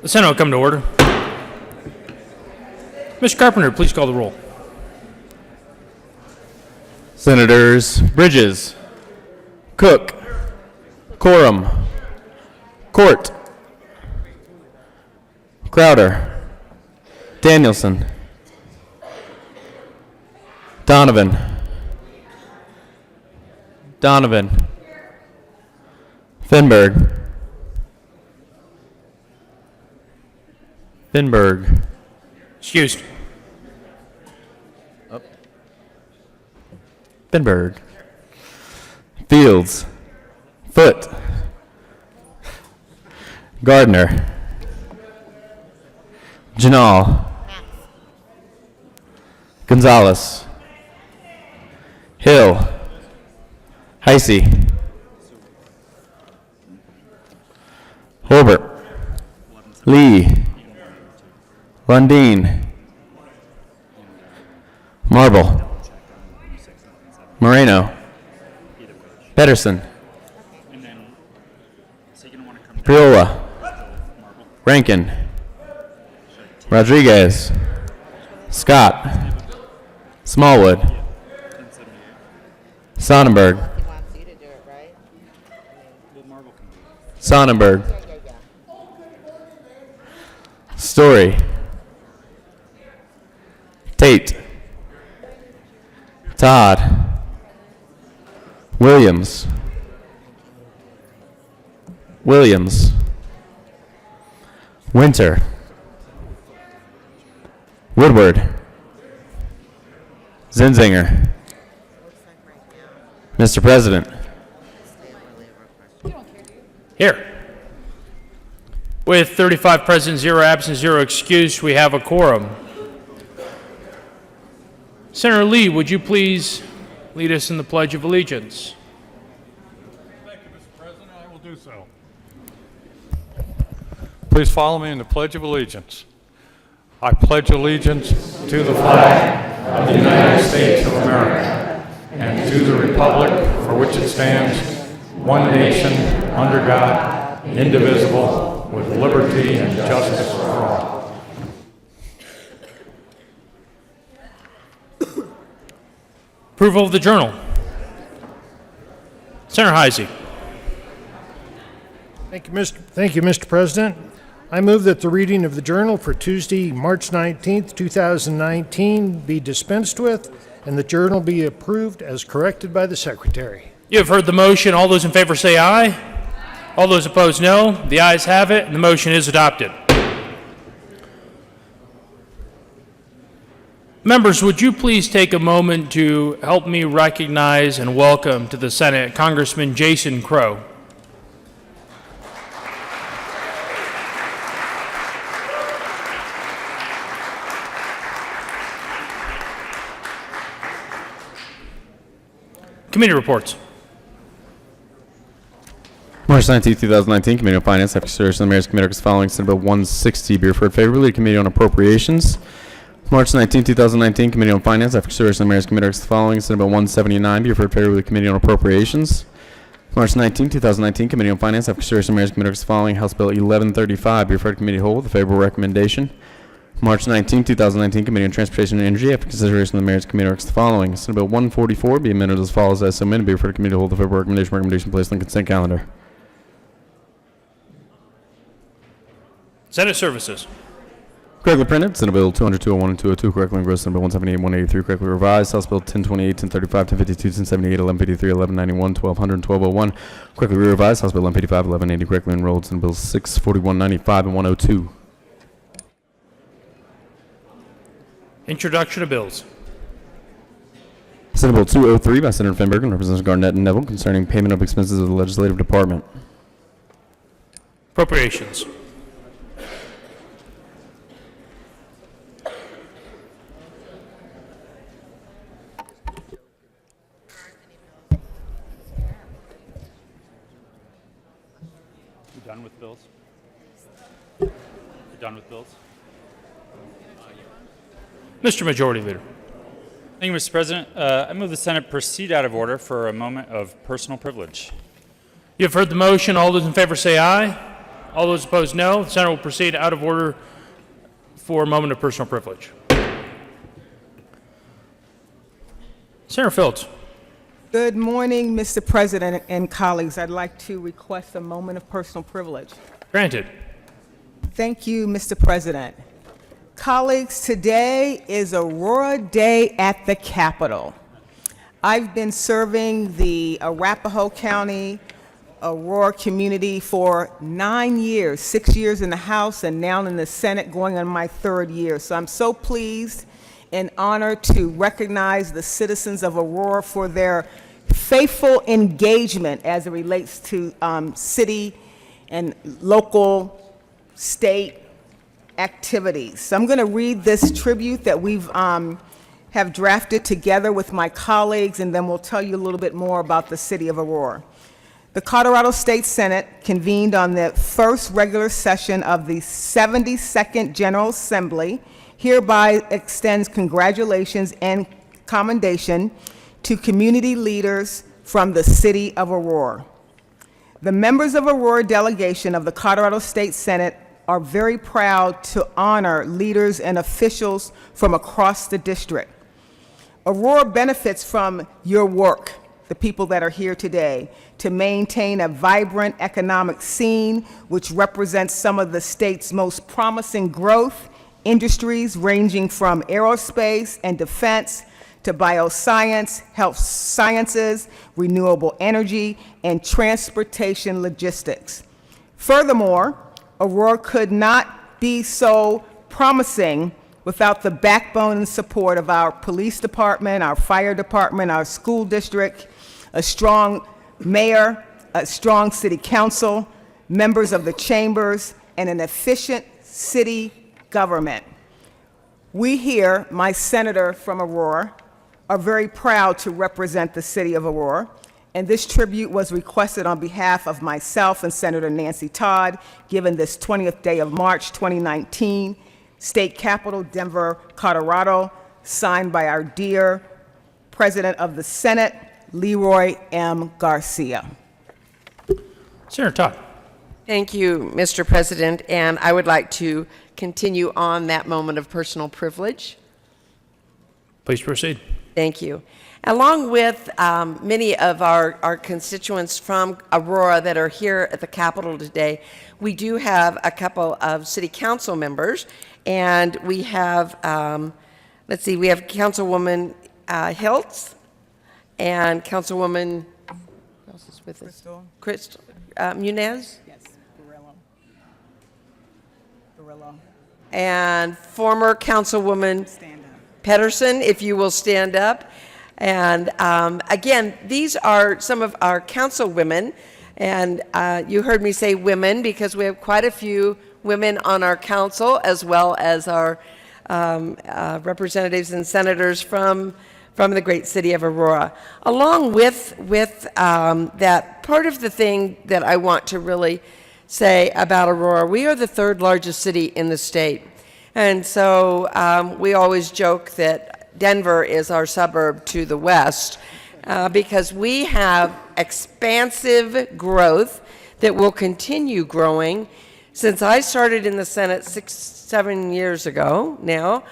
The Senate will come to order. Mr. Carpenter, please call the roll. Senators Bridges, Cook, Coram, Court, Crowder, Danielson, Donovan, Finberg, Excused. Finberg, Fields, Foote, Gardner, Janal, Gonzalez, Hill, Heisey, Holbert, Lee, Lundeen, Marble, Moreno, Pedersen, Priola, Rankin, Rodriguez, Scott, Smallwood, Sonnenberg, Story, Tate, Todd, Williams, Winter, Woodward, Zinzinger. Mr. President. Here. With 35 present, 0 absent, 0 excused, we have a quorum. Senator Lee, would you please lead us in the Pledge of Allegiance? Thank you, Mr. President. I will do so. Please follow me in the Pledge of Allegiance. I pledge allegiance to the flag of the United States of America and to the republic for which it stands, one nation, under God, indivisible, with liberty and justice for all. Approval of the Journal. Senator Heisey. Thank you, Mr. President. I move that the reading of the Journal for Tuesday, March 19th, 2019 be dispensed with and the Journal be approved as corrected by the Secretary. You have heard the motion. All those in favor say aye. All those opposed, no. The ayes have it, and the motion is adopted. Members, would you please take a moment to help me recognize and welcome to the Senate Congressman Jason Crow. Committee reports. March 19, 2019, Committee on Finance, after consideration of the Mayor's Committee as following, Senate Bill 160 be referred favorably to Committee on Appropriations. March 19, 2019, Committee on Finance, after consideration of the Mayor's Committee as following, Senate Bill 179 be referred favorably to Committee on Appropriations. March 19, 2019, Committee on Finance, after consideration of the Mayor's Committee as following, House Bill 1135 be referred to Committee whole with a favorable recommendation. March 19, 2019, Committee on Transportation and Energy, after consideration of the Mayor's Committee as the following, Senate Bill 144 be amended as follows as so amended be referred to Committee whole with a favorable recommendation placed on the consent calendar. Senate Services. Correctly printed, Senate Bill 200, 201, and 202, correctly engrossed, Senate Bill 178, 183, correctly revised, House Bill 1028, 1035, 1052, 1078, 1153, 1191, 1200, and 1201, correctly revised, House Bill 1155, 1180, correctly enrolled, Senate Bill 641, 95, and 102. Introduction of bills. Senate Bill 203 by Senator Finberg and Representatives Garnett and Neville concerning payment of expenses of the Legislative Department. Appropriations. Done with bills? You're done with bills? Mr. Majority Leader. Thank you, Mr. President. I move the Senate proceed out of order for a moment of personal privilege. You have heard the motion. All those in favor say aye. All those opposed, no. The Senate will proceed out of order for a moment of personal privilege. Senator Phillips. Good morning, Mr. President and colleagues. I'd like to request a moment of personal privilege. Granted. Thank you, Mr. President. Colleagues, today is Aurora Day at the Capitol. I've been serving the Arapahoe County Aurora community for 9 years, 6 years in the House and now in the Senate, going on my 3rd year. So I'm so pleased and honored to recognize the citizens of Aurora for their faithful engagement as it relates to city and local, state activities. So I'm going to read this tribute that we've have drafted together with my colleagues, and then we'll tell you a little bit more about the city of Aurora. The Colorado State Senate convened on the first regular session of the 72nd General Assembly hereby extends congratulations and commendation to community leaders from the city of Aurora. The members of Aurora delegation of the Colorado State Senate are very proud to honor leaders and officials from across the district. Aurora benefits from your work, the people that are here today, to maintain a vibrant economic scene which represents some of the state's most promising growth industries ranging from aerospace and defense to bioscience, health sciences, renewable energy, and transportation logistics. Furthermore, Aurora could not be so promising without the backbone and support of our police department, our fire department, our school district, a strong mayor, a strong city council, members of the chambers, and an efficient city government. We here, my senator from Aurora, are very proud to represent the city of Aurora, and this tribute was requested on behalf of myself and Senator Nancy Todd, given this 20th day of March 2019, State Capitol, Denver, Colorado, signed by our dear President of the Senate, Leroy M. Garcia. Senator Todd. Thank you, Mr. President, and I would like to continue on that moment of personal privilege. Please proceed. Thank you. Along with many of our constituents from Aurora that are here at the Capitol today, we do have a couple of city council members, and we have, let's see, we have Councilwoman Hiltz and Councilwoman, who else is with us? Crystal Munez? Yes, Guerrillo. And former Councilwoman Stand up. Pedersen, if you will stand up. And again, these are some of our councilwomen, and you heard me say women because we have quite a few women on our council, as well as our representatives and senators from the great city of Aurora. Along with that, part of the thing that I want to really say about Aurora, we are the 3rd largest city in the state. And so we always joke that Denver is our suburb to the west because we have expansive growth that will continue growing. Since I started in the Senate 6-7 years ago now,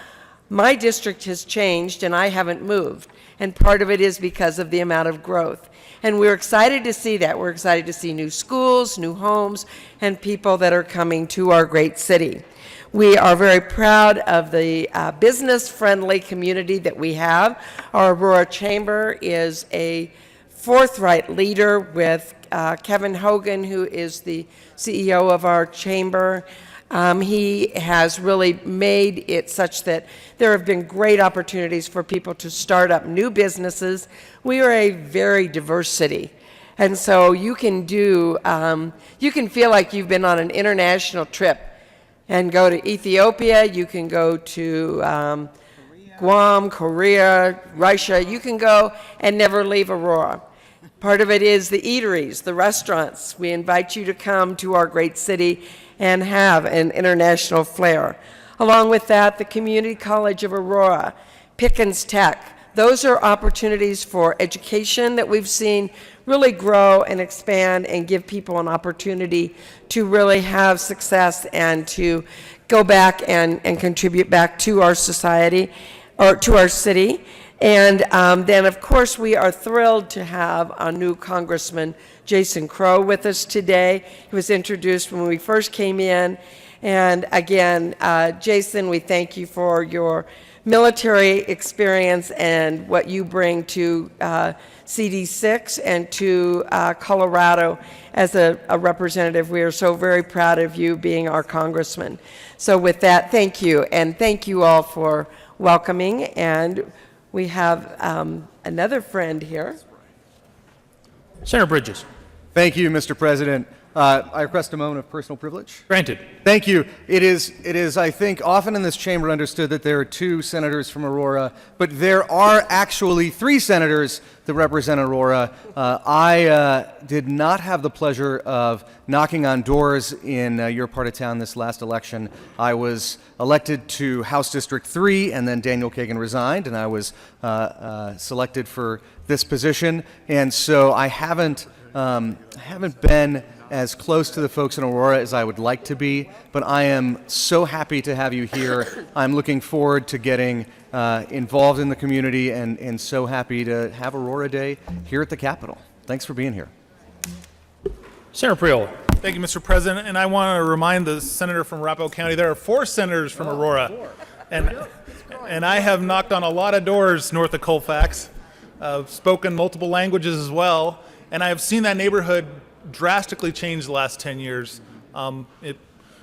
my district has changed and I haven't moved. And part of it is because of the amount of growth. And we're excited to see that. We're excited to see new schools, new homes, and people that are coming to our great city. We are very proud of the business-friendly community that we have. Our Aurora Chamber is a forthright leader with Kevin Hogan, who is the CEO of our chamber. He has really made it such that there have been great opportunities for people to start up new businesses. We are a very diverse city. And so you can feel like you've been on an international trip and go to Ethiopia, you can go to Guam, Korea, Russia. You can go and never leave Aurora. Part of it is the eateries, the restaurants. We invite you to come to our great city and have an international flair. Along with that, the Community College of Aurora, Pickens Tech, those are opportunities for education that we've seen really grow and expand and give people an opportunity to really have success and to go back and contribute back to our society or to our city. And then, of course, we are thrilled to have our new Congressman Jason Crow with us today. He was introduced when we first came in. And again, Jason, we thank you for your military experience and what you bring to CD6 and to Colorado as a representative. We are so very proud of you being our congressman. So with that, thank you. And thank you all for welcoming. And we have another friend here. Senator Bridges. Thank you, Mr. President. I request a moment of personal privilege. Granted. Thank you. It is, I think, often in this chamber understood that there are 2 senators from Aurora, but there are actually 3 senators that represent Aurora. I did not have the pleasure of knocking on doors in your part of town this last election. I was elected to House District 3, and then Daniel Kagan resigned, and I was selected for this position. And so I haven't been as close to the folks in Aurora as I would like to be, but I am so happy to have you here. I'm looking forward to getting involved in the community and so happy to have Aurora Day here at the Capitol. Thanks for being here. Senator Priola. Thank you, Mr. President. And I want to remind the senator from Arapahoe County, there are 4 senators from Aurora. And I have knocked on a lot of doors north of Colfax. I've spoken multiple languages as well. And I have seen that neighborhood drastically change the last 10 years. It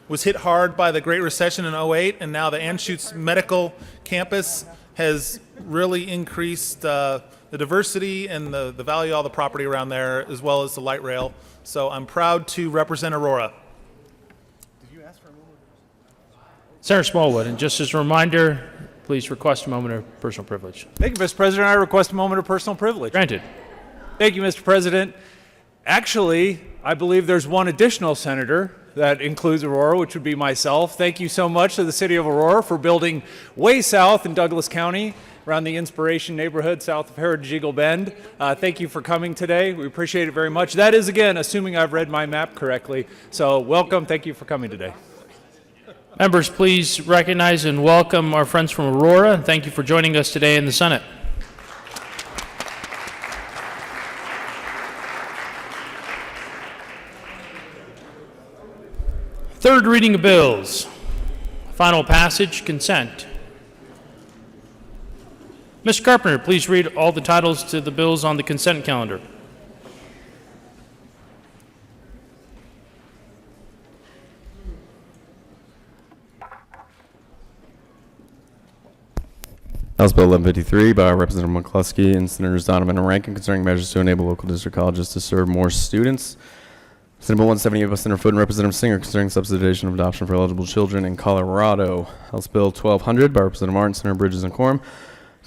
was hit hard by the Great Recession in 2008, and now the Anschutz Medical Campus has really increased the diversity and the value of all the property around there, as well as the light rail. So I'm proud to represent Aurora. Senator Smallwood, and just as a reminder, please request a moment of personal privilege. Thank you, Mr. President. I request a moment of personal privilege. Granted. Thank you, Mr. President. Actually, I believe there's one additional senator that includes Aurora, which would be myself. Thank you so much to the city of Aurora for building way south in Douglas County around the Inspiration neighborhood south of Heritage Eagle Bend. Thank you for coming today. We appreciate it very much. That is, again, assuming I've read my map correctly. So welcome. Thank you for coming today. Members, please recognize and welcome our friends from Aurora. Thank you for joining us today in the Senate. Third reading of bills. Final passage, consent. Mr. Carpenter, please read all the titles to the bills on the consent calendar. House Bill 1153 by Representative McCluskey and Senators Donovan and Rankin concerning measures to enable local district colleges to serve more students. Senate Bill 178 by Senator Foote and Representative Singer concerning subsidization of adoption for eligible children in Colorado. House Bill 1200 by Representative Martin, Senator Bridges, and Quorum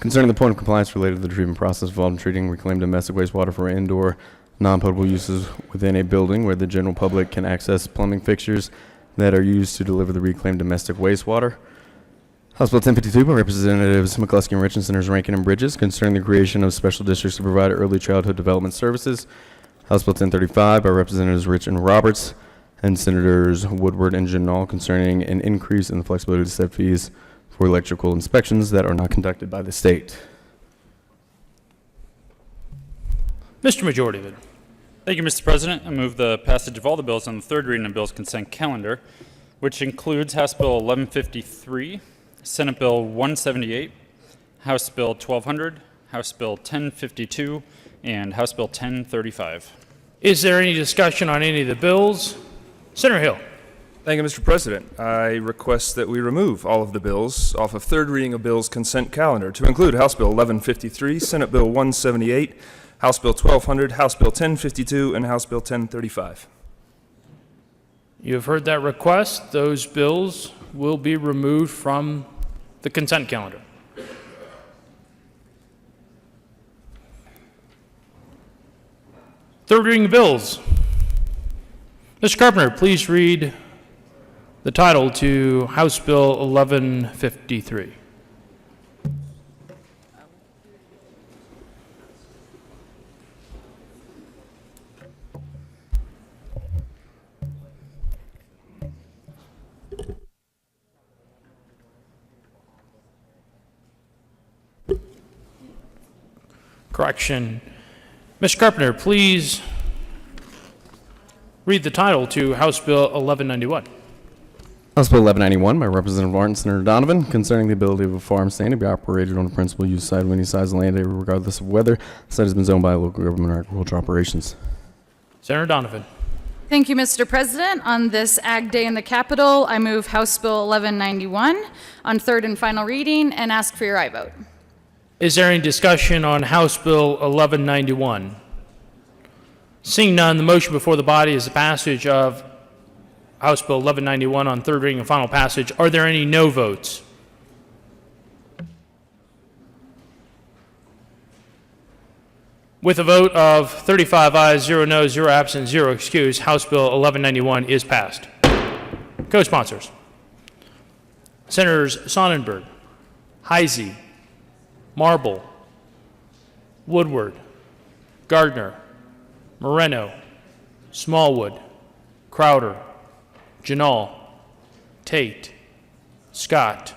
concerning the point of compliance related to the treatment process involved in treating reclaimed domestic wastewater for indoor non-potable uses within a building where the general public can access plumbing fixtures that are used to deliver the reclaimed domestic wastewater. House Bill 1052 by Representatives McCluskey and Rich and Senators Rankin and Bridges concerning the creation of special districts to provide early childhood development services. House Bill 1035 by Representatives Rich and Roberts and Senators Woodward and Janal concerning an increase in the flexibility to set fees for electrical inspections that are not conducted by the state. Mr. Majority Leader. Thank you, Mr. President. I move the passage of all the bills on the third reading of bills consent calendar, which includes House Bill 1153, Senate Bill 178, House Bill 1200, House Bill 1052, and House Bill 1035. Is there any discussion on any of the bills? Senator Hill. Thank you, Mr. President. I request that we remove all of the bills off of third reading of bills consent calendar to include House Bill 1153, Senate Bill 178, House Bill 1200, House Bill 1052, and House Bill 1035. You have heard that request. Those bills will be removed from the consent calendar. Third reading of bills. Mr. Carpenter, please read the title to House Bill 1153. Correction. Mr. Carpenter, please read the title to House Bill 1191. House Bill 1191 by Representative Martin, Senator Donovan, concerning the ability of a farm stand to be operated on a principal use site of any size of land area regardless of whether the site has been zoned by local government or agricultural operations. Senator Donovan. Thank you, Mr. President. On this Ag Day in the Capitol, I move House Bill 1191 on third and final reading and ask for your aye vote. Is there any discussion on House Bill 1191? Seeing none, the motion before the body is the passage of House Bill 1191 on third reading and final passage. Are there any no votes? With a vote of 35 ayes, 0 noes, 0 absent, 0 excused, House Bill 1191 is passed. Co-sponsors: Senators Sonnenberg, Heisey, Marble, Woodward, Gardner, Moreno, Smallwood, Crowder, Janal, Tate, Scott,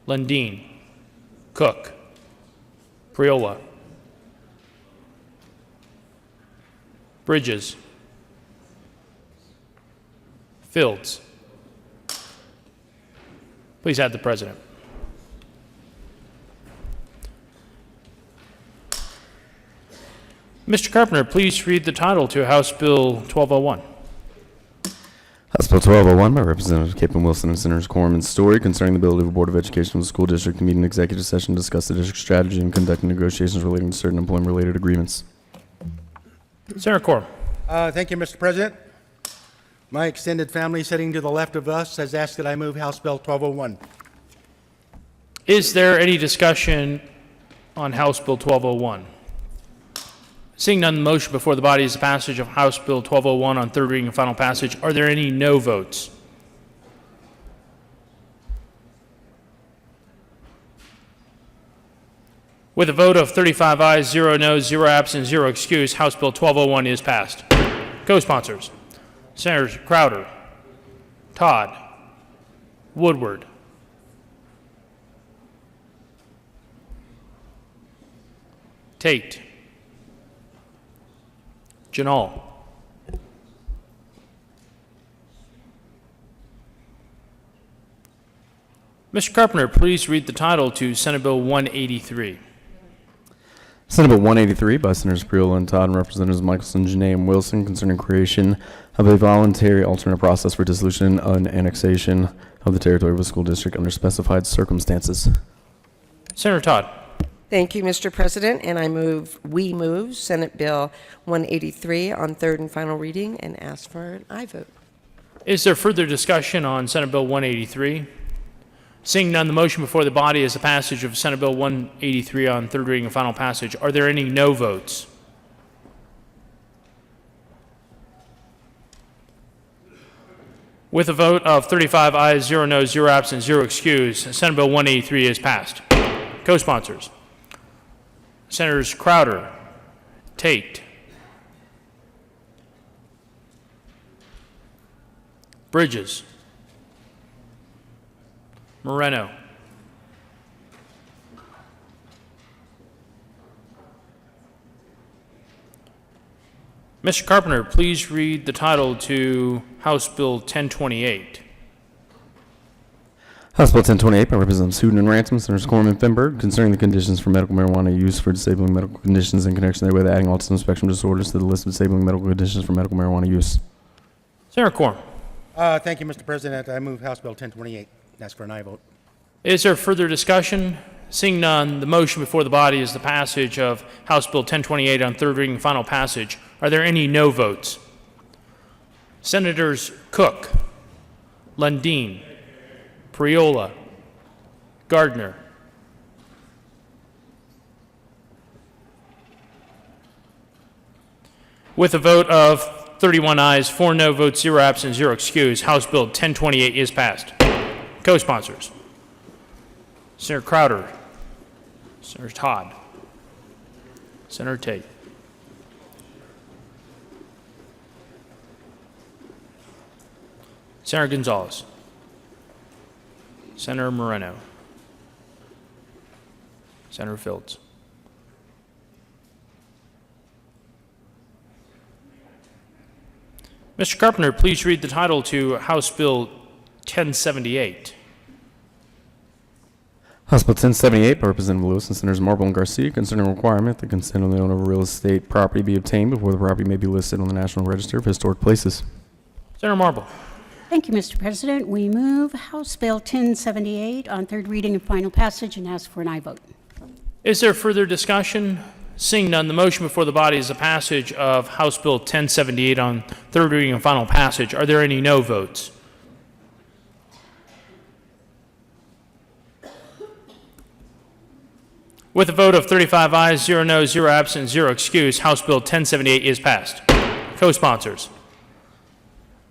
Lundeen, Cook, Priola, Bridges, Fields. Please add the president. Mr. Carpenter, please read the title to House Bill 1201. House Bill 1201 by Representative Capon Wilson and Senators Quorum and Story, concerning the ability of the Board of Education of the school district to meet in executive session to discuss the district strategy and conduct negotiations relating to certain employment-related agreements. Senator Quorum. Thank you, Mr. President. My extended family sitting to the left of us has asked that I move House Bill 1201. Is there any discussion on House Bill 1201? Seeing none, the motion before the body is the passage of House Bill 1201 on third reading and final passage. Are there any no votes? With a vote of 35 ayes, 0 noes, 0 absent, 0 excused, House Bill 1201 is passed. Co-sponsors: Senators Crowder, Todd, Woodward, Tate, Janal, Mr. Carpenter, please read the title to Senate Bill 183. Senate Bill 183 by Senators Priola and Todd and Representatives Michelson, Janae, and Wilson, concerning creation of a voluntary alternate process for dissolution and annexation of the territory of a school district under specified circumstances. Senator Todd. Thank you, Mr. President, and we move Senate Bill 183 on third and final reading and ask for an aye vote. Is there further discussion on Senate Bill 183? Seeing none, the motion before the body is the passage of Senate Bill 183 on third reading and final passage. Are there any no votes? With a vote of 35 ayes, 0 noes, 0 absent, 0 excused, Senate Bill 183 is passed. Co-sponsors: Senators Crowder, Tate, Bridges, Moreno, Mr. Carpenter, please read the title to House Bill 1028. House Bill 1028 by Representatives Hooten and Ransom, Senators Quorum and Finberg, concerning the conditions for medical marijuana use for disabling medical conditions in connection therewith, adding autism spectrum disorders to the list of disabling medical conditions for medical marijuana use. Senator Quorum. Thank you, Mr. President. I move House Bill 1028 and ask for an aye vote. Is there further discussion? Seeing none, the motion before the body is the passage of House Bill 1028 on third reading and final passage. Are there any no votes? Senators Cook, Lundeen, Priola, Gardner, with a vote of 31 ayes, 4 no votes, 0 absent, 0 excused, House Bill 1028 is passed. Co-sponsors: Senator Crowder, Senator Todd, Senator Tate, Senator Gonzalez, Senator Moreno, Senator Fields, Mr. Carpenter, please read the title to House Bill 1078. House Bill 1078 by Representative Lewis and Senators Marble and Garcia concerning a requirement that consent of the owner of real estate property be obtained before the property may be listed on the National Register of Historic Places. Senator Marble. Thank you, Mr. President. We move House Bill 1078 on third reading and final passage and ask for an aye vote. Is there further discussion? Seeing none, the motion before the body is the passage of House Bill 1078 on third reading and final passage. Are there any no votes? With a vote of 35 ayes, 0 noes, 0 absent, 0 excused, House Bill 1078 is passed. Co-sponsors.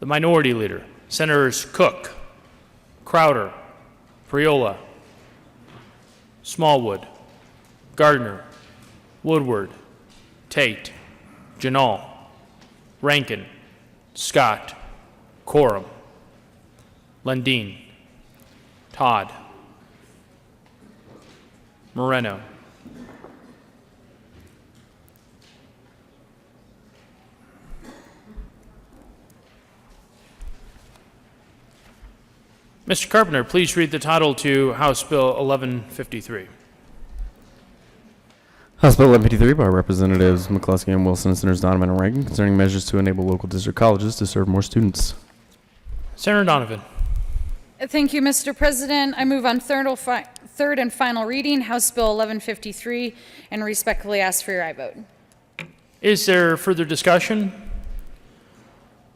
The Minority Leader, Senators Cook, Crowder, Priola, Smallwood, Gardner, Woodward, Tate, Janal, Rankin, Scott, Coram, Lundin, Todd, Moreno, Mr. Carpenter, please read the title to House Bill 1153. House Bill 1153 by Representatives McCluskey and Wilson and Senators Donovan and Rankin concerning measures to enable local district colleges to serve more students. Senator Donovan. Thank you, Mr. President. I move on third and final reading, House Bill 1153, and respectfully ask for your aye vote. Is there further discussion?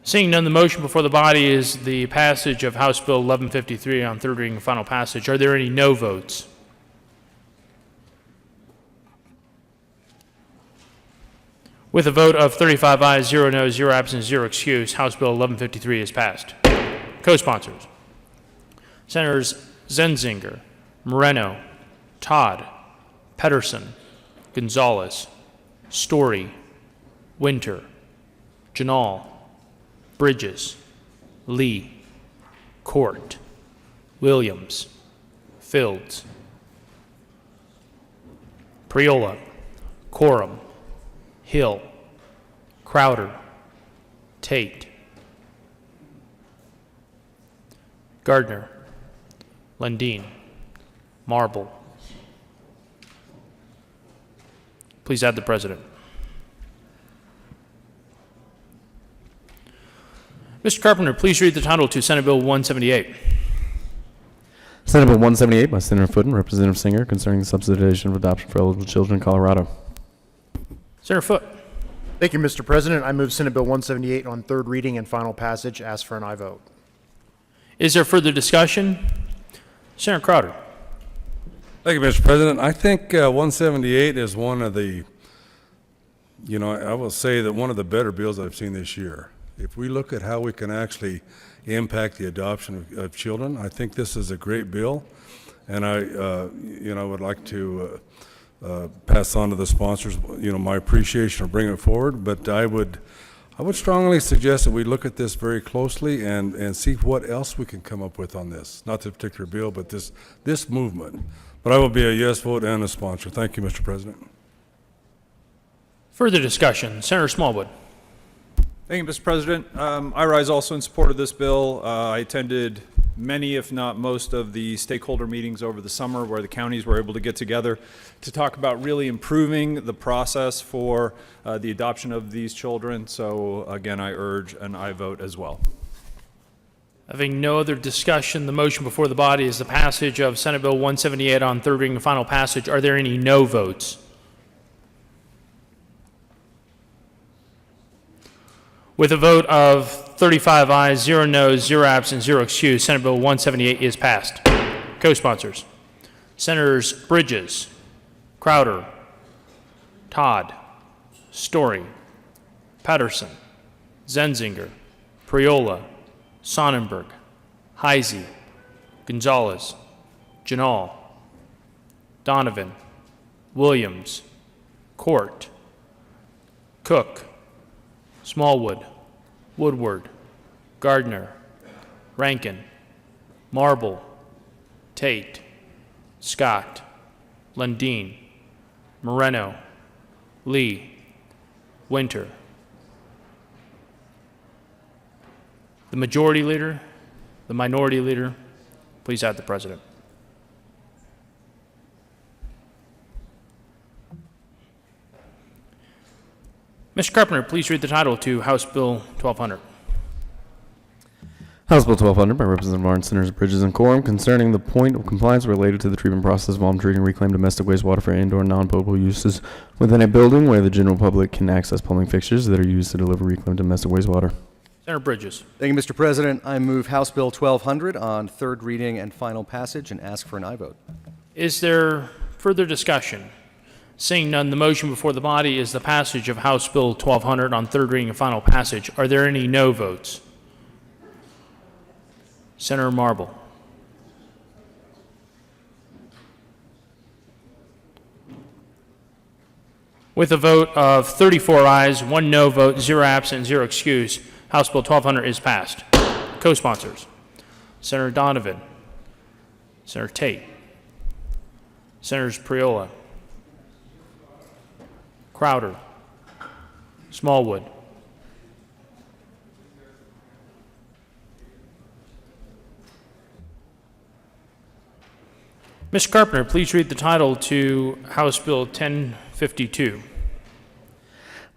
Seeing none, the motion before the body is the passage of House Bill 1153 on third reading and final passage. Are there any no votes? With a vote of 35 ayes, 0 noes, 0 absent, 0 excused, House Bill 1153 is passed. Co-sponsors. Senators Zenzinger, Moreno, Todd, Pedersen, Gonzalez, Story, Winter, Janal, Bridges, Lee, Court, Williams, Fields, Priola, Coram, Hill, Crowder, Tate, Gardner, Lundin, Marble. Please add the president. Mr. Carpenter, please read the title to Senate Bill 178. Senate Bill 178 by Senator Foote and Representative Singer concerning the subsidization of adoption for eligible children in Colorado. Senator Foote. Thank you, Mr. President. I move Senate Bill 178 on third reading and final passage. Ask for an aye vote. Is there further discussion? Senator Crowder. Thank you, Mr. President. I think 178 is one of the, I will say that one of the better bills I've seen this year. If we look at how we can actually impact the adoption of children, I think this is a great bill. And I would like to pass on to the sponsors, my appreciation of bringing it forward. But I would strongly suggest that we look at this very closely and see what else we can come up with on this. Not this particular bill, but this movement. But I will be a yes vote and a sponsor. Thank you, Mr. President. Further discussion. Senator Smallwood. Thank you, Mr. President. I rise also in support of this bill. I attended many, if not most, of the stakeholder meetings over the summer where the counties were able to get together to talk about really improving the process for the adoption of these children. So again, I urge an aye vote as well. Having no other discussion, the motion before the body is the passage of Senate Bill 178 on third reading and final passage. Are there any no votes? With a vote of 35 ayes, 0 noes, 0 absent, 0 excused, Senate Bill 178 is passed. Co-sponsors. Senators Bridges, Crowder, Todd, Story, Pedersen, Zenzinger, Priola, Sonnenberg, Heisey, Gonzalez, Janal, Donovan, Williams, Court, Cook, Smallwood, Woodward, Gardner, Rankin, Marble, Tate, Scott, Lundin, Moreno, Lee, Winter, the Majority Leader, the Minority Leader. Please add the President. Mr. Carpenter, please read the title to House Bill 1200. House Bill 1200 by Representative Martin, Centers, Bridges, and Quorum concerning the point of compliance related to the treatment process involving treating reclaimed domestic wastewater for indoor non-potable uses within a building where the general public can access plumbing fixtures that are used to deliver reclaimed domestic wastewater. Senator Bridges. Thank you, Mr. President. I move House Bill 1200 on third reading and final passage and ask for an aye vote. Is there further discussion? Seeing none, the motion before the body is the passage of House Bill 1200 on third reading and final passage. Are there any no votes? Senator Marble. With a vote of 34 ayes, 1 no vote, 0 absent, 0 excuse, House Bill 1200 is passed. Co-sponsors: Senator Donovan, Senator Tate, Senators Priola, Crowder, Smallwood, Mr. Carpenter, please read the title to House Bill 1052.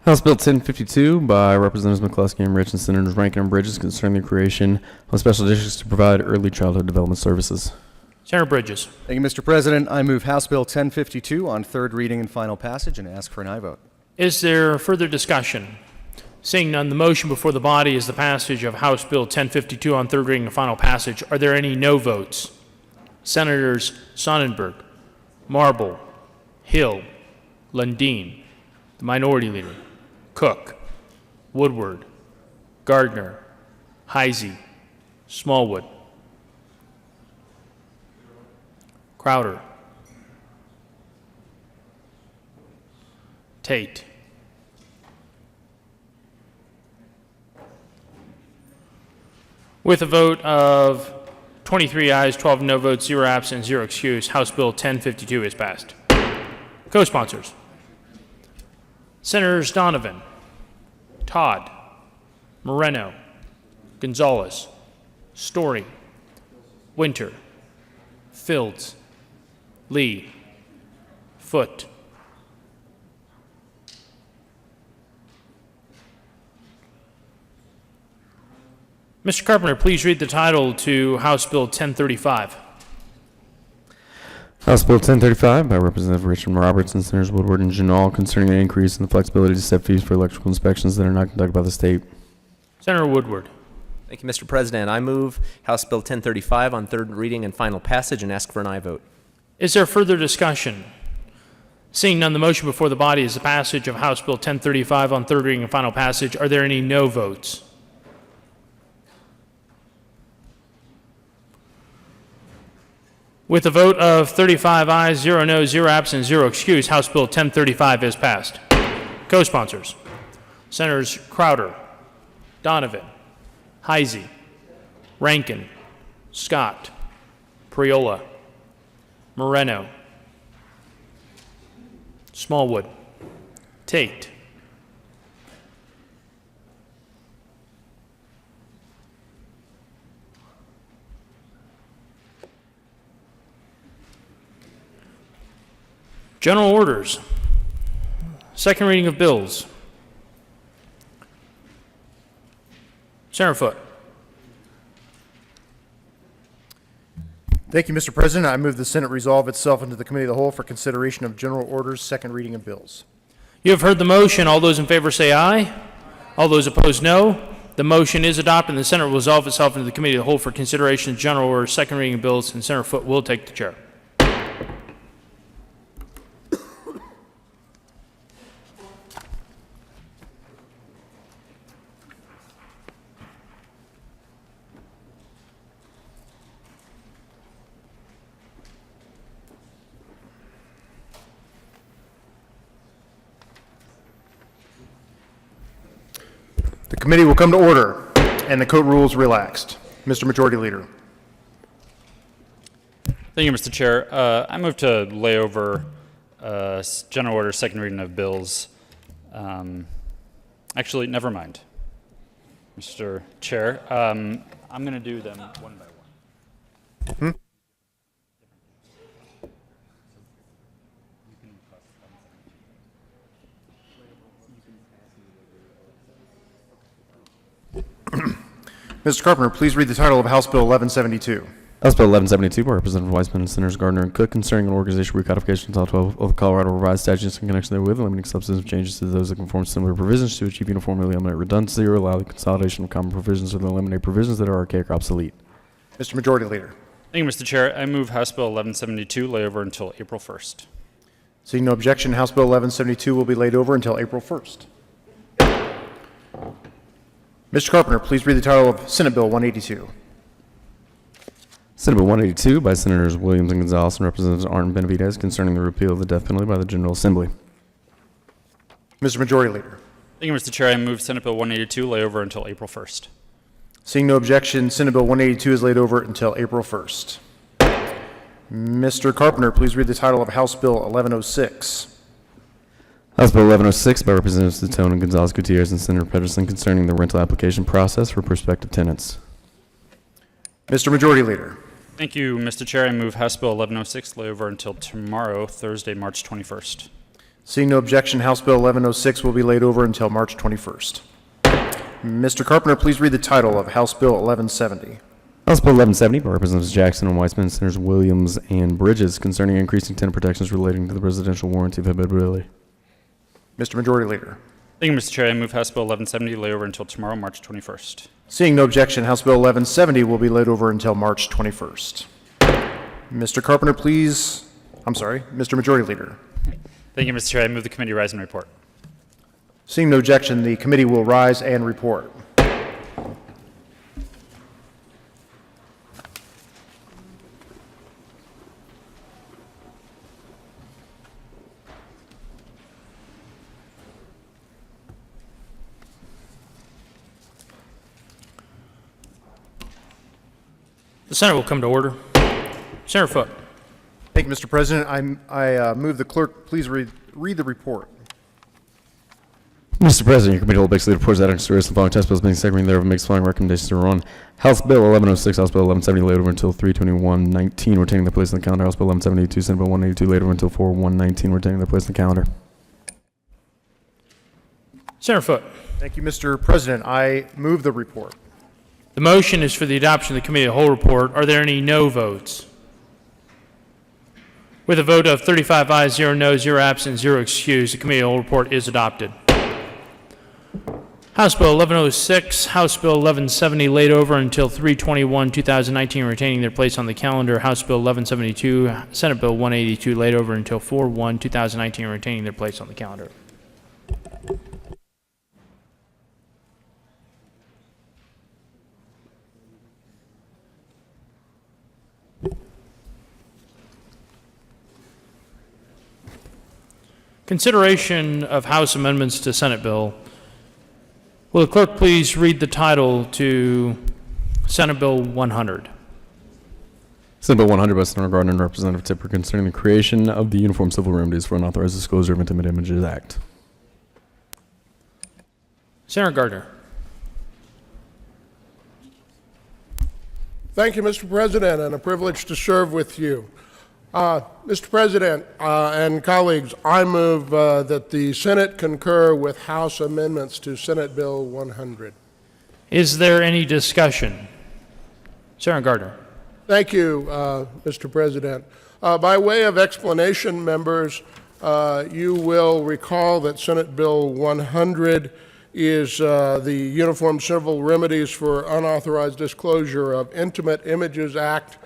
House Bill 1052 by Representatives McCluskey and Rich and Senators Rankin and Bridges concerning the creation of special districts to provide early childhood development services. Senator Bridges. Thank you, Mr. President. I move House Bill 1052 on third reading and final passage and ask for an aye vote. Is there further discussion? Seeing none, the motion before the body is the passage of House Bill 1052 on third reading and final passage. Are there any no votes? Senators Sonnenberg, Marble, Hill, Lundin, the Minority Leader, Cook, Woodward, Gardner, Heisey, Smallwood, Crowder, Tate, with a vote of 23 ayes, 12 no votes, 0 absent, 0 excuse, House Bill 1052 is passed. Co-sponsors: Senators Donovan, Todd, Moreno, Gonzalez, Story, Winter, Fields, Lee, Foote, Mr. Carpenter, please read the title to House Bill 1035. House Bill 1035 by Representative Richard Robertson, Senators Woodward and Janal concerning an increase in the flexibility to set fees for electrical inspections that are not conducted by the state. Senator Woodward. Thank you, Mr. President. I move House Bill 1035 on third reading and final passage and ask for an aye vote. Is there further discussion? Seeing none, the motion before the body is the passage of House Bill 1035 on third reading and final passage. Are there any no votes? With a vote of 35 ayes, 0 no, 0 absent, 0 excuse, House Bill 1035 is passed. Co-sponsors: Senators Crowder, Donovan, Heisey, Rankin, Scott, Priola, Moreno, Smallwood, Tate, General orders. Second reading of bills. Senator Foote. Thank you, Mr. President. I move the Senate resolve itself into the Committee of the Whole for consideration of general orders, second reading of bills. You have heard the motion. All those in favor say aye. All those opposed, no. The motion is adopted, and the Senate will resolve itself into the Committee of the Whole for consideration of general orders, second reading of bills, and Senator Foote will take the chair. The committee will come to order and the code rules relaxed. Mr. Majority Leader. Thank you, Mr. Chair. I move to lay over general order second reading of bills. Actually, never mind. Mr. Chair. I'm going to do them one by one. Mr. Carpenter, please read the title of House Bill 1172. House Bill 1172 by Representative Weissman, Senators Gardner and Cook, concerning an organization recodification of Title 12 of the Colorado Revised Statutes in connection therewith, limiting substantive changes to those that conform to similar provisions to achieve uniformity, eliminate redundancy, or allow the consolidation of common provisions or to eliminate provisions that are archaic or obsolete. Mr. Majority Leader. Thank you, Mr. Chair. I move House Bill 1172 lay over until April 1st. Seeing no objection, House Bill 1172 will be laid over until April 1st. Mr. Carpenter, please read the title of Senate Bill 182. Senate Bill 182 by Senators Williams and Gonzalez and Representatives Arden Benavidez, concerning the repeal of the death penalty by the General Assembly. Mr. Majority Leader. Thank you, Mr. Chair. I move Senate Bill 182 lay over until April 1st. Seeing no objection, Senate Bill 182 is laid over until April 1st. Mr. Carpenter, please read the title of House Bill 1106. House Bill 1106 by Representatives Tone and Gonzalez Gutierrez and Senator Pedersen, concerning the rental application process for prospective tenants. Mr. Majority Leader. Thank you, Mr. Chair. I move House Bill 1106 lay over until tomorrow, Thursday, March 21st. Seeing no objection, House Bill 1106 will be laid over until March 21st. Mr. Carpenter, please read the title of House Bill 1170. House Bill 1170 by Representatives Jackson and Weissman, Senators Williams and Bridges, concerning increasing tenant protections relating to the residential warranty of habitability. Mr. Majority Leader. Thank you, Mr. Chair. I move House Bill 1170 lay over until tomorrow, March 21st. Seeing no objection, House Bill 1170 will be laid over until March 21st. Mr. Carpenter, please, Mr. Majority Leader. Thank you, Mr. Chair. I move the committee rise and report. Seeing no objection, the committee will rise and report. The Senate will come to order. Senator Foote. Thank you, Mr. President. I move the clerk please read the report. Mr. President, your committee will basically report that under the following test bills being secondary thereof makes the following recommendations to run. House Bill 1106, House Bill 1170 laid over until 3/21/19, retaining their place on the calendar. House Bill 1172, Senate Bill 182 laid over until 4/1/19, retaining their place on the calendar. Senator Foote. Thank you, Mr. President. I move the report. The motion is for the adoption of the committee of the whole report. Are there any no votes? With a vote of 35 ayes, 0 noes, 0 absent, 0 excused, the committee of the whole report is adopted. House Bill 1106, House Bill 1170 laid over until 3/21/2019, retaining their place on the calendar. House Bill 1172, Senate Bill 182 laid over until 4/1/2019, retaining their place on the calendar. Consideration of House amendments to Senate Bill. Will the clerk please read the title to Senate Bill 100? Senate Bill 100 by Senator Gardner and Representative Tipper, concerning the creation of the Uniform Civil Remedies for Unauthorized Disclosure of Intimate Images Act. Senator Gardner. Thank you, Mr. President, and a privilege to serve with you. Mr. President and colleagues, I move that the Senate concur with House amendments to Senate Bill 100. Is there any discussion? Senator Gardner. Thank you, Mr. President. By way of explanation, members, you will recall that Senate Bill 100 is the Uniform Civil Remedies for Unauthorized Disclosure of Intimate Images Act.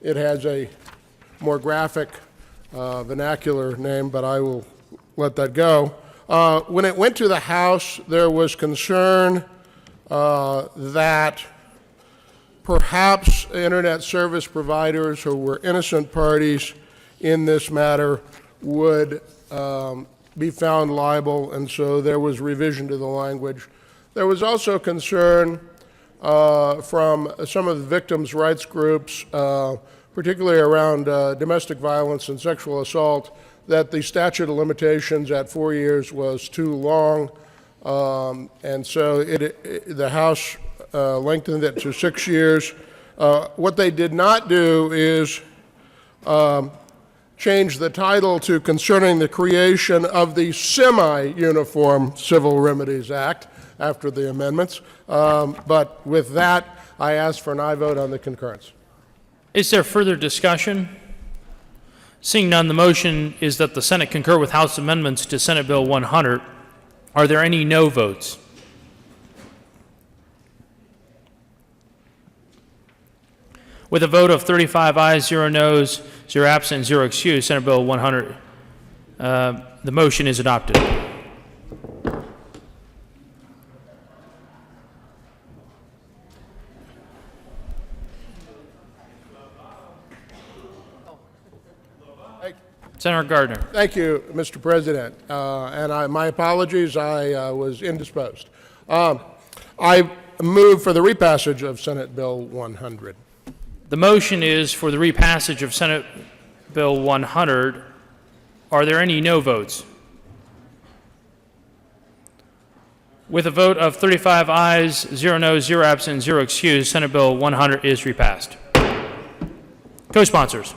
It has a more graphic vernacular name, but I will let that go. When it went to the House, there was concern that perhaps internet service providers who were innocent parties in this matter would be found liable, and so there was revision to the language. There was also concern from some of the victims' rights groups, particularly around domestic violence and sexual assault, that the statute of limitations at 4 years was too long. And so the House lengthened it to 6 years. What they did not do is change the title to concerning the creation of the Semi-Uniform Civil Remedies Act after the amendments. But with that, I ask for an aye vote on the concurrence. Is there further discussion? Seeing none, the motion is that the Senate concur with House amendments to Senate Bill 100. Are there any no votes? With a vote of 35 ayes, 0 noes, 0 absent, 0 excused, Senate Bill 100, the motion is adopted. Senator Gardner. Thank you, Mr. President. My apologies, I was indisposed. I move for the repassage of Senate Bill 100. The motion is for the repassage of Senate Bill 100. Are there any no votes? With a vote of 35 ayes, 0 noes, 0 absent, 0 excused, Senate Bill 100 is repassed. Co-sponsors.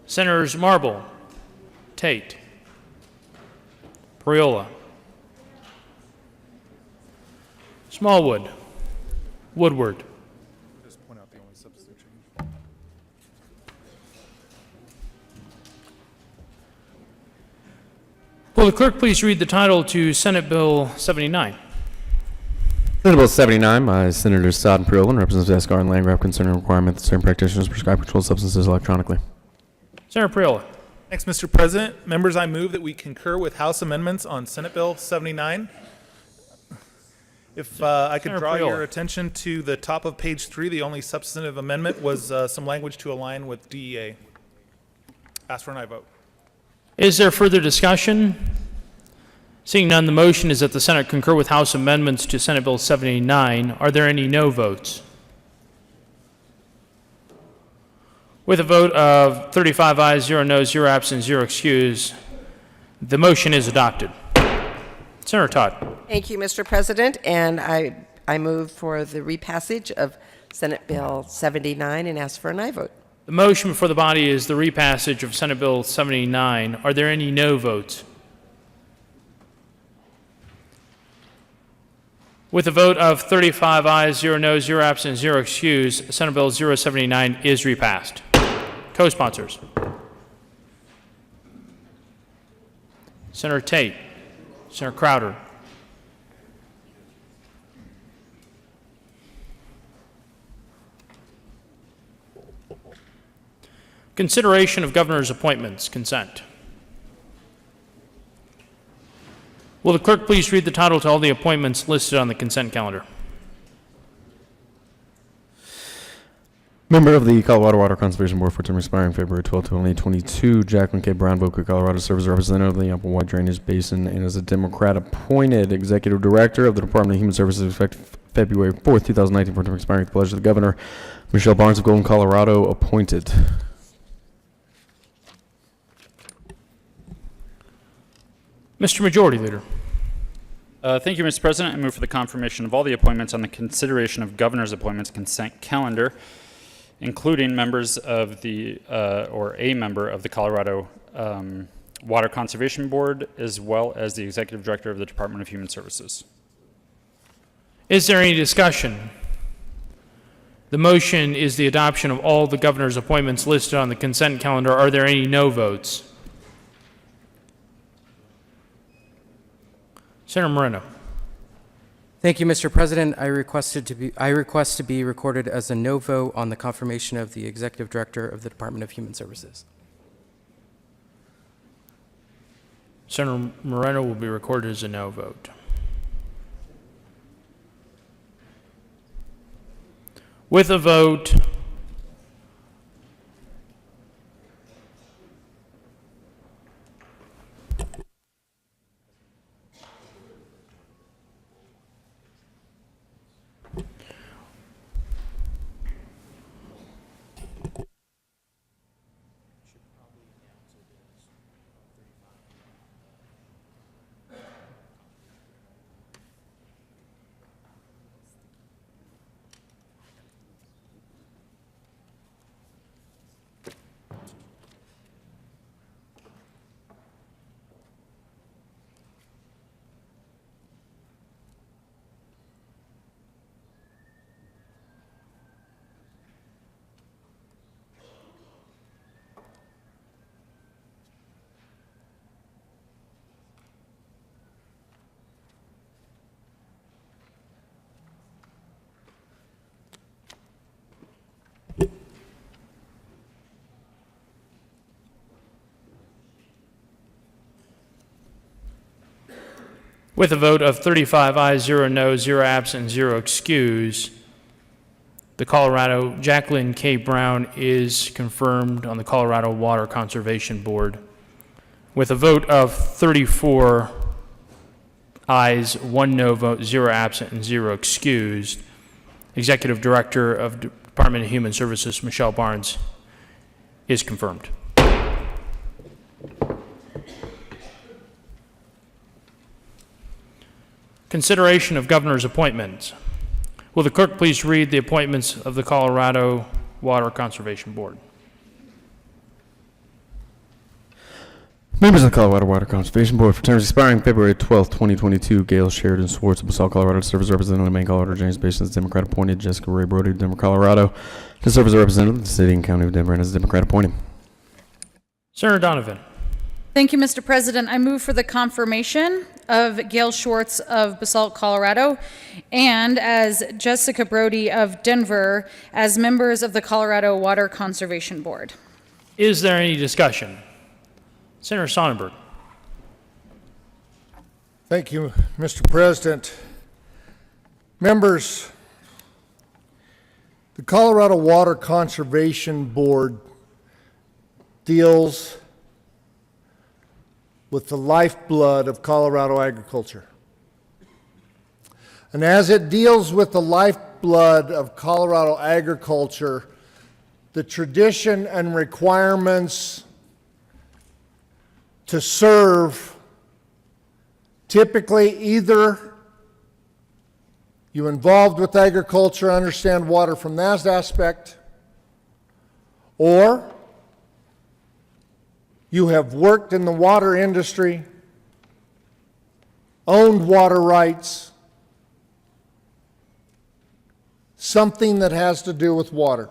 Senators Marble, Tate, Priola, Smallwood, Woodward, will the clerk please read the title to Senate Bill 79? Senate Bill 79 by Senators Sod and Priola and Representatives Escar and Landgraf concerning the requirement that certain practitioners prescribe controlled substances electronically. Senator Priola. Thanks, Mr. President. Members, I move that we concur with House amendments on Senate Bill 79. If I could Senator draw Priola. your attention to the top of page 3, the only substantive amendment was some language to align with DEA. Ask for an aye vote. Is there further discussion? Seeing none, the motion is that the Senate concur with House amendments to Senate Bill 79. Are there any no votes? With a vote of 35 ayes, 0 noes, 0 absent, 0 excused, the motion is adopted. Senator Todd. Thank you, Mr. President, and I move for the repassage of Senate Bill 79 and ask for an aye vote. The motion before the body is the repassage of Senate Bill 79. Are there any no votes? With a vote of 35 ayes, 0 noes, 0 absent, 0 excused, Senate Bill 079 is repassed. Co-sponsors. Senator Tate, Senator Crowder, consideration of governor's appointments, consent. Will the clerk please read the title to all the appointments listed on the consent calendar? Member of the Colorado Water Conservation Board for term expiring February 12, 2022, Jacqueline K. Brown, Boca, Colorado, serves as representative of the Applewhite Drainage Basin and is a Democrat appointed Executive Director of the Department of Human Services effective February 4, 2019, for term expiring at the pleasure of the Governor. Michelle Barnes of Golden, Colorado, appointed. Mr. Majority Leader. Thank you, Mr. President. I move for the confirmation of all the appointments on the consideration of governor's appointments consent calendar, including members of the, or a member of the Colorado Water Conservation Board, as well as the Executive Director of the Department of Human Services. Is there any discussion? The motion is the adoption of all the governor's appointments listed on the consent calendar. Are there any no votes? Senator Moreno. Thank you, Mr. President. I request to be recorded as a no vote on the confirmation of the Executive Director of the Department of Human Services. Senator Moreno will be recorded as a no vote. With a vote With a vote of 35 ayes, 0 noes, 0 absent, 0 excused, the Colorado Jacqueline K. Brown is confirmed on the Colorado Water Conservation Board. With a vote of 34 ayes, 1 no vote, 0 absent, and 0 excused, Executive Director of Department of Human Services, Michelle Barnes, is confirmed. Consideration of governor's appointments. Will the clerk please read the appointments of the Colorado Water Conservation Board? Members of the Colorado Water Conservation Board for terms expiring February 12, 2022, Gail Sheridan Swartz of Basalt, Colorado, to serve as representative of Maine, Colorado, James Basin as Democrat appointed, Jessica Ray Brody of Denver, Colorado, to serve as a representative of the city and county of Denver and as Democrat appointed. Senator Donovan. Thank you, Mr. President. I move for the confirmation of Gail Schwartz of Basalt, Colorado, and as Jessica Brody of Denver as members of the Colorado Water Conservation Board. Is there any discussion? Senator Sonnenberg. Thank you, Mr. President. Members, the Colorado Water Conservation Board deals with the lifeblood of Colorado agriculture. And as it deals with the lifeblood of Colorado agriculture, the tradition and requirements to serve, typically either you involved with agriculture, understand water from that aspect, or you have worked in the water industry, owned water rights, something that has to do with water.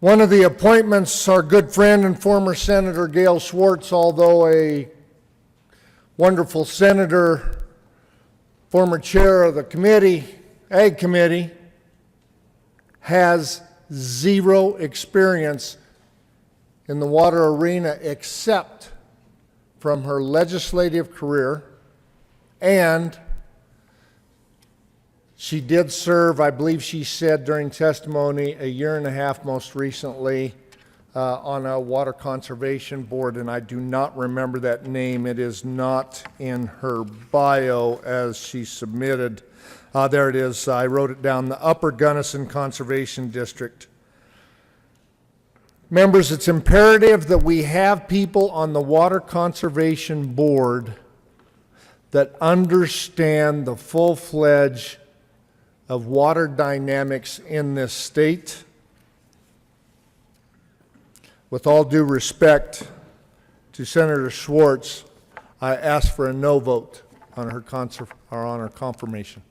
One of the appointments, our good friend and former Senator Gail Schwartz, although a wonderful senator, former chair of the committee, Ag Committee, has zero experience in the water arena except from her legislative career, and she did serve, I believe she said during testimony, a year and a half most recently on a water conservation board, and I do not remember that name. It is not in her bio as she submitted. There it is. I wrote it down, the Upper Gunnison Conservation District. Members, it's imperative that we have people on the Water Conservation Board that understand the full-fledged of water dynamics in this state. With all due respect to Senator Schwartz, I ask for a no vote on her confirmation.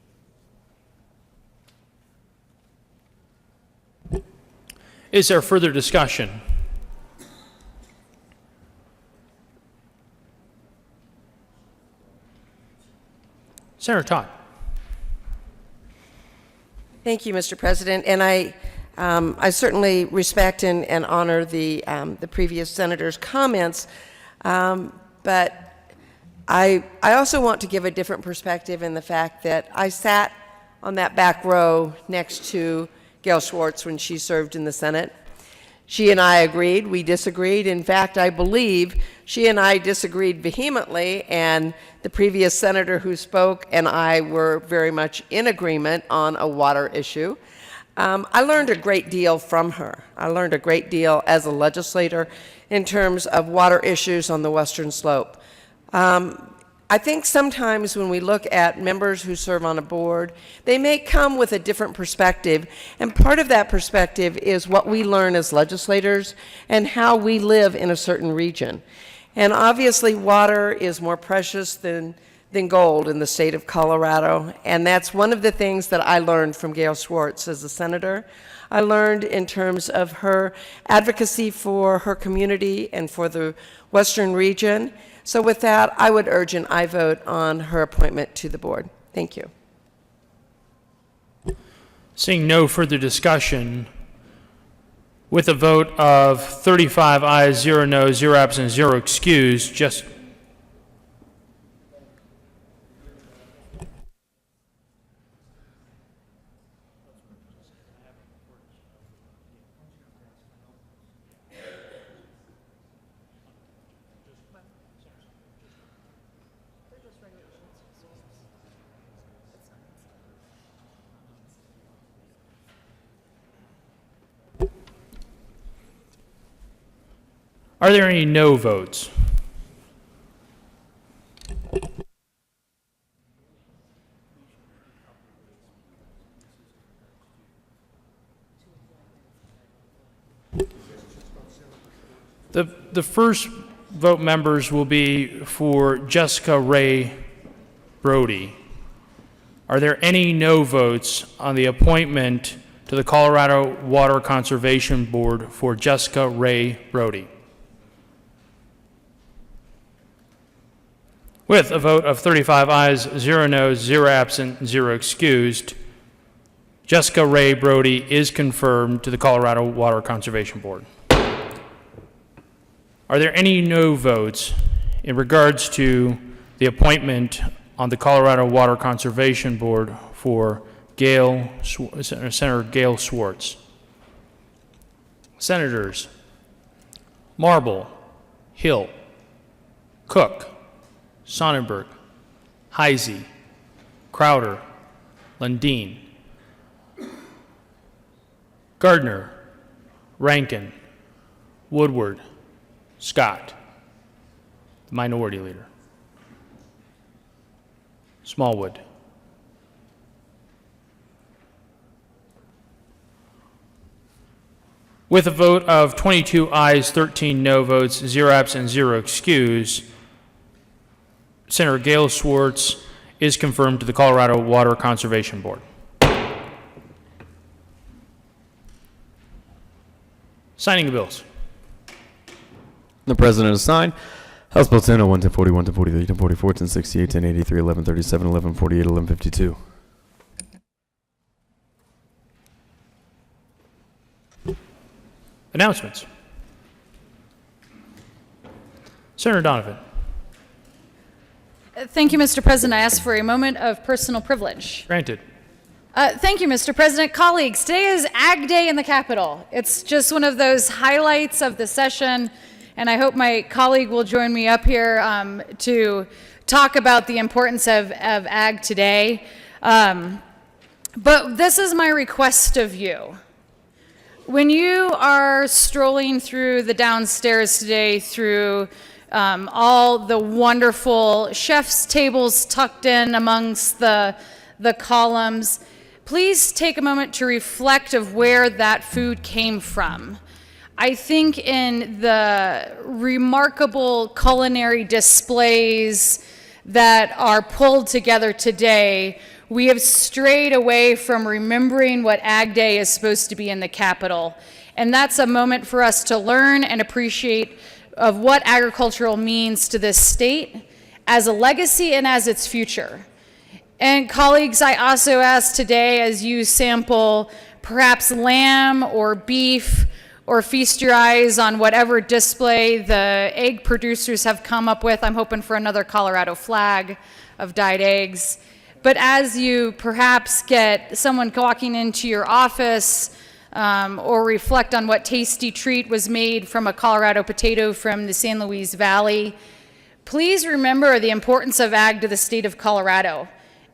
Is there further discussion? Senator Todd. Thank you, Mr. President. And I certainly respect and honor the previous senator's comments, but I also want to give a different perspective in the fact that I sat on that back row next to Gail Schwartz when she served in the Senate. She and I agreed, we disagreed. In fact, I believe she and I disagreed vehemently, and the previous senator who spoke and I were very much in agreement on a water issue. I learned a great deal from her. I learned a great deal as a legislator in terms of water issues on the Western Slope. I think sometimes when we look at members who serve on a board, they may come with a different perspective, and part of that perspective is what we learn as legislators and how we live in a certain region. And obviously water is more precious than gold in the state of Colorado, and that's one of the things that I learned from Gail Schwartz as a senator. I learned in terms of her advocacy for her community and for the Western region. So with that, I would urge an aye vote on her appointment to the board. Thank you. Seeing no further discussion, with a vote of 35 ayes, 0 noes, 0 absent, 0 excused, Are there any no votes? The first vote members will be for Jessica Ray Brody. Are there any no votes on the appointment to the Colorado Water Conservation Board for Jessica Ray Brody? With a vote of 35 ayes, 0 noes, 0 absent, 0 excused, Jessica Ray Brody is confirmed to the Colorado Water Conservation Board. Are there any no votes in regards to the appointment on the Colorado Water Conservation Board for Senator Gail Schwartz? Senators Marble, Hill, Cook, Sonnenberg, Heisey, Crowder, Lundin, Gardner, Rankin, Woodward, Scott, the Minority Leader, Smallwood. With a vote of 22 ayes, 13 no votes, 0 absent, 0 excused, Senator Gail Schwartz is confirmed to the Colorado Water Conservation Board. Signing the bills. The President has signed House Bill 1001, 1041, 1043, 1044, 1068, 1083, 1137, 1148, 1152. Announcements. Senator Donovan. Thank you, Mr. President. I ask for a moment of personal privilege. Granted. Thank you, Mr. President. Colleagues, today is Ag Day in the Capitol. It's just one of those highlights of the session, and I hope my colleague will join me up here to talk about the importance of Ag today. But this is my request of you. When you are strolling through the downstairs today, through all the wonderful chef's tables tucked in amongst the columns, please take a moment to reflect of where that food came from. I think in the remarkable culinary displays that are pulled together today, we have strayed away from remembering what Ag Day is supposed to be in the Capitol. And that's a moment for us to learn and appreciate of what agricultural means to this state as a legacy and as its future. And colleagues, I also ask today, as you sample perhaps lamb or beef, or feast your eyes on whatever display the egg producers have come up with. I'm hoping for another Colorado flag of dyed eggs. But as you perhaps get someone walking into your office or reflect on what tasty treat was made from a Colorado potato from the San Luis Valley, please remember the importance of ag to the state of Colorado,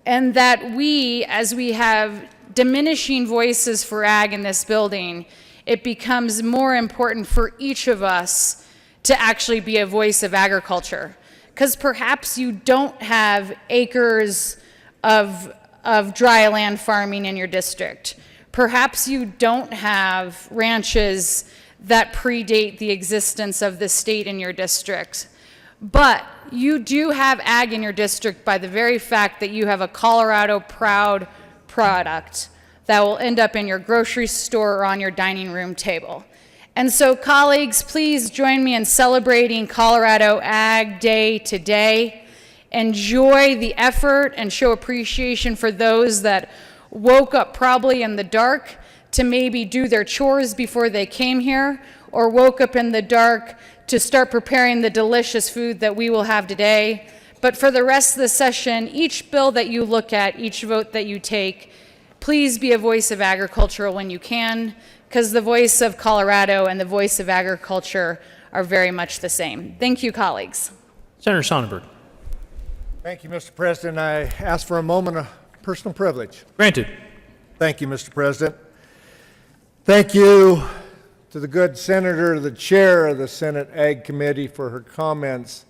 and that we, as we have diminishing voices for ag in this building, it becomes more important for each of us to actually be a voice of agriculture. Because perhaps you don't have acres of dry land farming in your district. Perhaps you don't have ranches that predate the existence of the state in your district. But you do have ag in your district by the very fact that you have a Colorado proud product that will end up in your grocery store or on your dining room table. And so, colleagues, please join me in celebrating Colorado Ag Day today. Enjoy the effort and show appreciation for those that woke up probably in the dark to maybe do their chores before they came here, or woke up in the dark to start preparing the delicious food that we will have today. But for the rest of the session, each bill that you look at, each vote that you take, please be a voice of agriculture when you can, because the voice of Colorado and the voice of agriculture are very much the same. Thank you, colleagues. Senator Sonnenberg. Thank you, Mr. President. I ask for a moment of personal privilege. Granted. Thank you, Mr. President. Thank you to the good senator, the chair of the Senate Ag Committee, for her comments.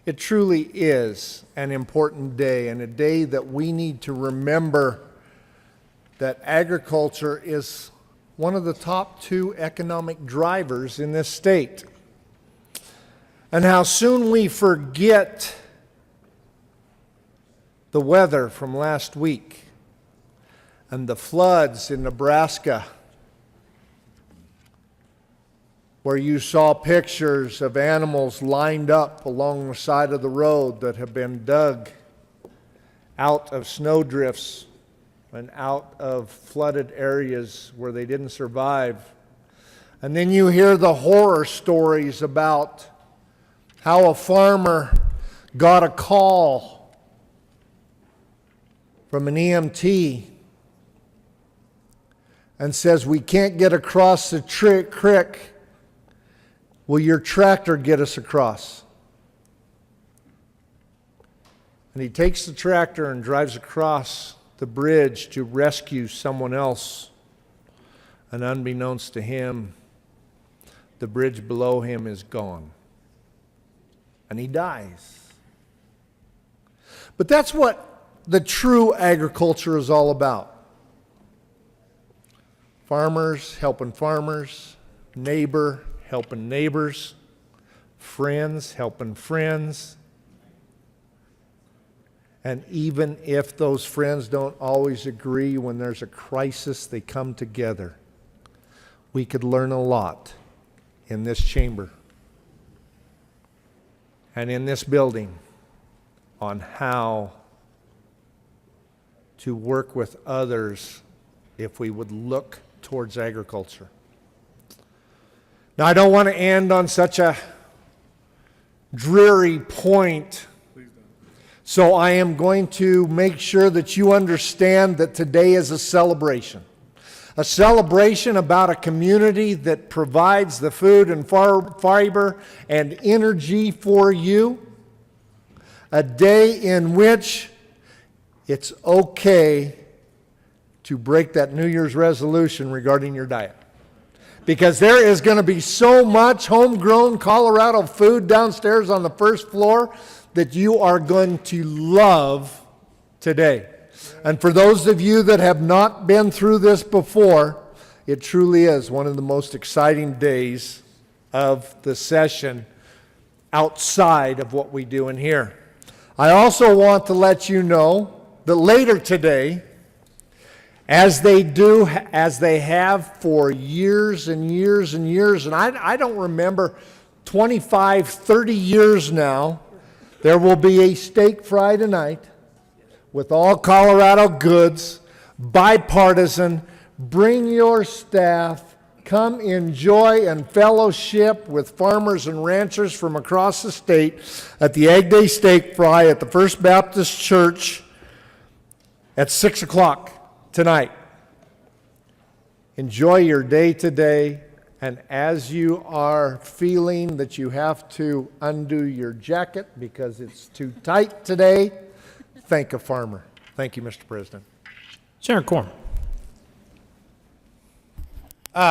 It truly is an important day, and a day that we need to remember that agriculture is one of the top 2 economic drivers in this state. And how soon we forget the weather from last week and the floods in Nebraska, where you saw pictures of animals lined up along the side of the road that have been dug out of snowdrifts and out of flooded areas where they didn't survive. And then you hear the horror stories about how a farmer got a call from an EMT and says, "We can't get across the creek. Will your tractor get us across?" And he takes the tractor and drives across the bridge to rescue someone else. And unbeknownst to him, the bridge below him is gone. And he dies. But that's what the true agriculture is all about. Farmers helping farmers, neighbor helping neighbors, friends helping friends. And even if those friends don't always agree, when there's a crisis, they come together. We could learn a lot in this chamber and in this building on how to work with others if we would look towards agriculture. Now, I don't want to end on such a dreary point, so I am going to make sure that you understand that today is a celebration about a community that provides the food and fiber and energy for you, a day in which it's okay to break that New Year's resolution regarding your diet. Because there is going to be so much homegrown Colorado food downstairs on the first floor that you are going to love today. And for those of you that have not been through this before, it truly is one of the most exciting days of the session outside of what we do in here. I also want to let you know that later today, as they have for years and years and years, and I don't remember, 25, 30 years now, there will be a steak fry tonight with all Colorado goods, bipartisan. Bring your staff, come enjoy and fellowship with farmers and ranchers from across the state at the Ag Day Steak Fry at the First Baptist Church at 6 o'clock. Tonight. Enjoy your day today, and as you are feeling that you have to undo your jacket because it's too tight today, thank a farmer. Thank you, Mr. President. Senator Corm.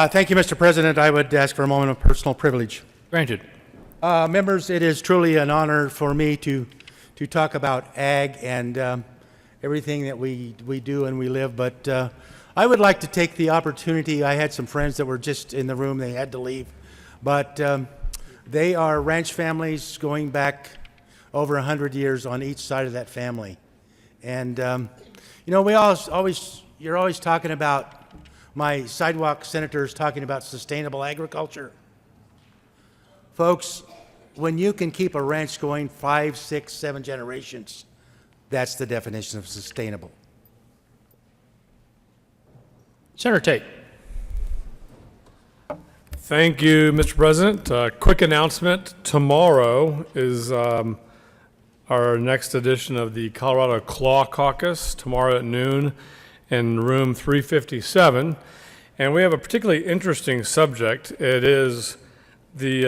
Thank you, Mr. President. I would ask for a moment of personal privilege. Granted. Members, it is truly an honor for me to talk about ag and everything that we do and we live, but I would like to take the opportunity. I had some friends that were just in the room, they had to leave, but they are ranch families going back over 100 years on each side of that family. And you know, you're always talking about, my sidewalk senators talking about sustainable agriculture. Folks, when you can keep a ranch going 5, 6, 7 generations, that's the definition of sustainable. Senator Tate. Thank you, Mr. President. Quick announcement. Tomorrow is our next edition of the Colorado Claw Caucus, tomorrow at noon in room 357. And we have a particularly interesting subject. It is the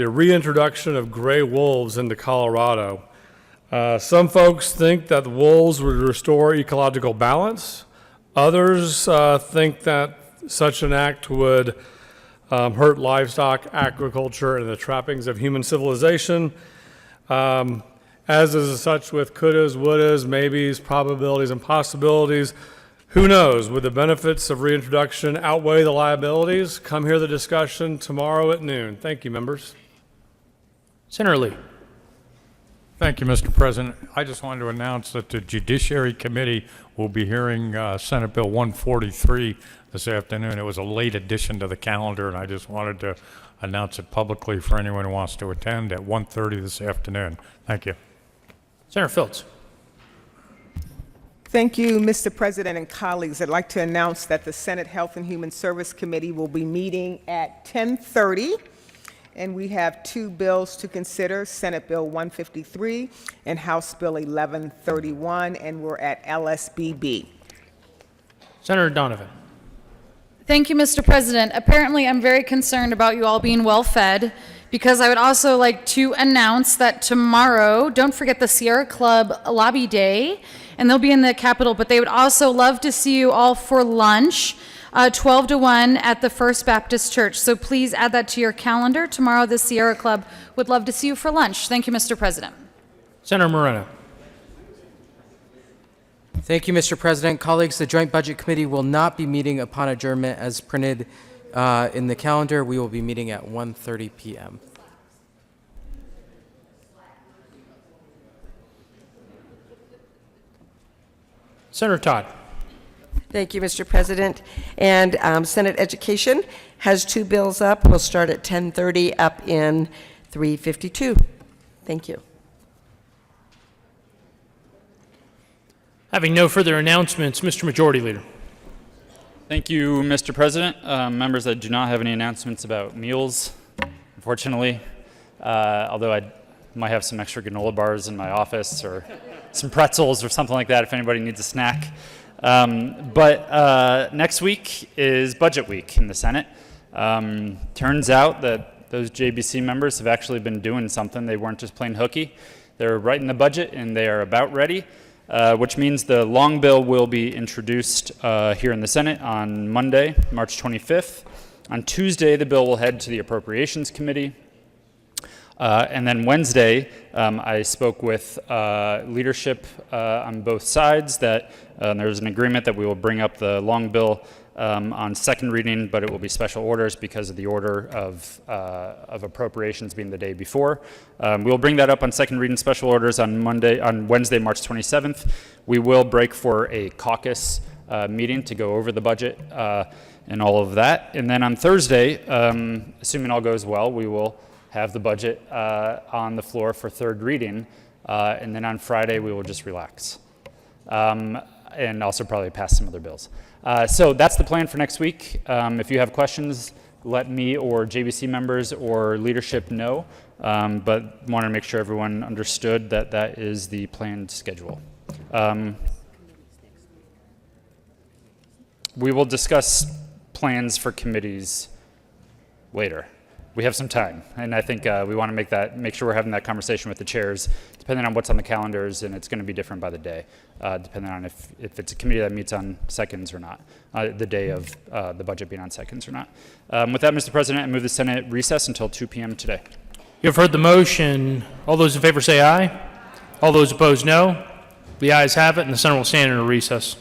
reintroduction of gray wolves into Colorado. Some folks think that the wolves would restore ecological balance. Others think that such an act would hurt livestock, agriculture, and the trappings of human civilization. As is such with couldas, wouldas, maybes, probabilities, and possibilities, who knows? Would the benefits of reintroduction outweigh the liabilities? Come hear the discussion tomorrow at noon. Thank you, members. Senator Lee. Thank you, Mr. President. I just wanted to announce that the Judiciary Committee will be hearing Senate Bill 143 this afternoon. It was a late addition to the calendar, and I just wanted to announce it publicly for anyone who wants to attend at 1:30 this afternoon. Thank you. Senator Phillips. Thank you, Mr. President and colleagues. I'd like to announce that the Senate Health and Human Service Committee will be meeting at 10:30, and we have two bills to consider, Senate Bill 153 and House Bill 1131, and we're at LSBB. Senator Donovan. Thank you, Mr. President. Apparently, I'm very concerned about you all being well fed, because I would also like to announce that tomorrow, don't forget the Sierra Club Lobby Day, and they'll be in the Capitol, but they would also love to see you all for lunch, 12 to 1 at the First Baptist Church. So please add that to your calendar. Tomorrow, the Sierra Club would love to see you for lunch. Thank you, Mr. President. Senator Moreno. Thank you, Mr. President. Colleagues, the Joint Budget Committee will not be meeting upon adjournment as printed in the calendar. We will be meeting at 1:30 p.m. Senator Todd. Thank you, Mr. President. And Senate Education has two bills up. We'll start at 10:30 up in 352. Thank you. Having no further announcements, Mr. Majority Leader. Thank you, Mr. President. Members, I do not have any announcements about meals, unfortunately, although I might have some extra granola bars in my office or some pretzels or something like that if anybody needs a snack. But next week is Budget Week in the Senate. Turns out that those JBC members have actually been doing something. They weren't just playing hooky. They're writing the budget, and they are about ready. Which means the long bill will be introduced here in the Senate on Monday, March 25th. On Tuesday, the bill will head to the Appropriations Committee. And then Wednesday, I spoke with leadership on both sides that there's an agreement that we will bring up the long bill on second reading, but it will be special orders because of the order of appropriations being the day before. We will bring that up on second reading special orders on Wednesday, March 27th. We will break for a caucus meeting to go over the budget and all of that. And then on Thursday, assuming all goes well, we will have the budget on the floor for third reading. And then on Friday, we will just relax. And also probably pass some other bills. So that's the plan for next week. If you have questions, let me or JBC members or leadership know, but wanted to make sure everyone understood that that is the planned schedule. We will discuss plans for committees later. We have some time, and I think we want to make sure we're having that conversation with the chairs, depending on what's on the calendars, and it's going to be different by the day, depending on if it's a committee that meets on seconds or not, the day of the budget being on seconds or not. With that, Mr. President, I move the Senate recess until 2 p.m. today. You have heard the motion. All those in favor say aye. All those opposed, no. The ayes have it, and the Senate will stand in a recess.